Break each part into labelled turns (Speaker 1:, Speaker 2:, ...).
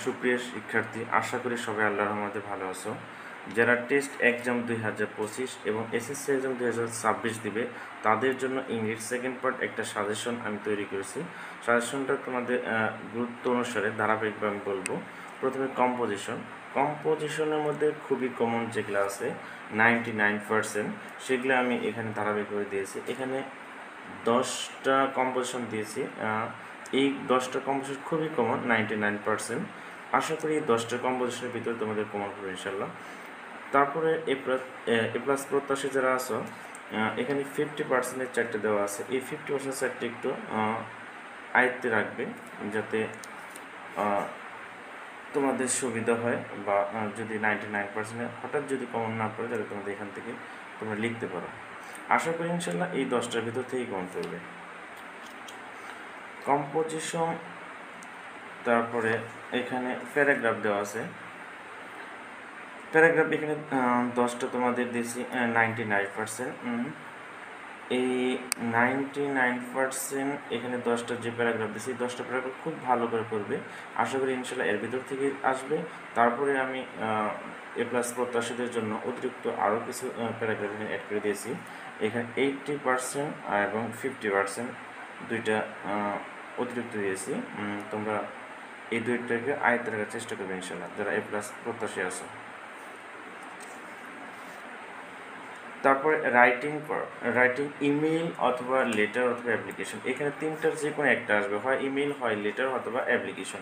Speaker 1: সুপ্রিয় শিক্ষার্থী, আশা করি সবাই আল্লাহর রহমতে ভালো আছো। যারা টেস্ট এক্সাম 2025 এবং এসএসসি এক্সাম 2026 দিবে তাদের জন্য ইংলিশ সেকেন্ড পার্ট একটা সাজেশন আমি তৈরি করেছি। সাজেশনটা তোমাদের গুরুত্ব অনুসারে ধারাবাহিকভাবে আমি বলবো। প্রথমে কম্পোজিশনের মধ্যে খুবই কমন যেগুলো আছে 99% সেগুলো আমি এখানে ধারাবাহিকভাবে দিয়েছি। এখানে 10টা কম্পোজিশন দিয়েছি। এই 10টা কম্পোজিশন খুবই কমন 99%। আশা করি এই 10টা কম্পোজিশনের ভিতরে তোমাদের কমন হবে ইনশাল্লাহ। তারপরে এ প্লাস প্রত্যাশী যারা আছো, এখানে 50%-এর চারটে দেওয়া আছে। এই 50% চারটে একটু আয়ত্তে রাখবে যাতে তোমাদের সুবিধা হয়, বা যদি 99% হঠাৎ যদি কমন না পড়ে তাহলে তোমাদের এখান থেকে তোমরা লিখতে পারো। আশা করি ইনশাল্লাহ এই 10টার ভিতর থেকেই কমন পড়বে। কম্পোজিশন, তারপরে এখানে প্যারাগ্রাফ দেওয়া আছে। প্যারাগ্রাফ এখানে 10টা তোমাদের দিয়েছি 99%। এই 99% এখানে 10টা যে প্যারাগ্রাফ দিয়েছি 10টা প্যারাগ্রাফ খুব ভালো করে পড়বে। আশা করি ইনশাল্লাহ এর ভিতর থেকে আসবে। তারপরে আমি এ প্লাস প্রত্যাশীদের জন্য অতিরিক্ত আরও কিছু প্যারাগ্রাফ এখানে অ্যাড করে দিয়েছি। এখানে 80% এবং 50% দুইটা অতিরিক্ত দিয়েছি। তোমরা এই দুইটাকে আয়ত্তে রাখার চেষ্টা করবে ইনশাল্লাহ যারা এ প্লাস প্রত্যাশী আছে। তারপরে রাইটিং ইমেইল অথবা লেটার অথবা অ্যাপ্লিকেশন। এখানে তিনটার যে কোনো একটা আসবে, হয় ইমেইল, হয় লেটার অথবা অ্যাপ্লিকেশন।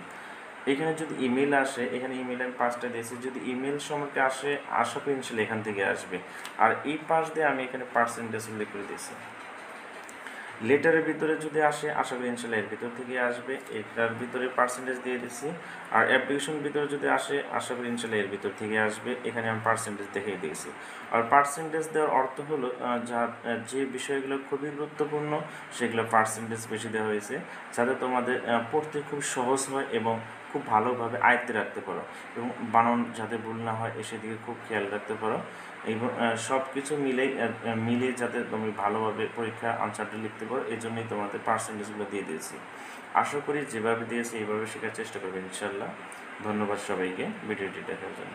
Speaker 1: এখানে যদি ইমেল আসে, এখানে ইমেল আমি 5টা দিয়েছি, যদি ইমেল সম্পর্কে আসে আশা করি ইনশাল্লাহ এখান থেকে আসবে। আর এই 5 দিয়ে আমি এখানে পার্সেন্টেজ উল্লেখ করে দিয়েছি। লেটারের ভিতরে যদি আসে আশা করি ইনশাল্লাহ এর ভিতর থেকে আসবে, এটার ভিতরে পার্সেন্টেজ দিয়ে দিচ্ছি। আর অ্যাপ্লিকেশনের ভিতরে যদি আসে আশা করি ইনশাল্লাহ এর ভিতর থেকে আসবে, এখানে আমি পার্সেন্টেজ দেখিয়ে দিয়েছি। আর পার্সেন্টেজ দেওয়ার অর্থ হলো যে বিষয়গুলো খুবই গুরুত্বপূর্ণ সেগুলো পার্সেন্টেজ বেশি দেওয়া হয়েছে, যাতে তোমাদের পড়তে খুব সহজ হয় এবং খুব ভালোভাবে আয়ত্তে রাখতে পারো, এবং বানান যাতে ভুল না হয় সেদিকে খুব খেয়াল রাখতে পারো, এবং সব কিছু মিলে যাতে তুমি ভালোভাবে পরীক্ষা আনসারটা লিখতে পারো, এই জন্যই তোমাদের পার্সেন্টেজগুলো দিয়ে দিয়েছি। আশা করি যেভাবে দিয়েছি এইভাবে শেখার চেষ্টা করবে ইনশাল্লাহ। ধন্যবাদ সবাইকে ভিডিওটি দেখার জন্য।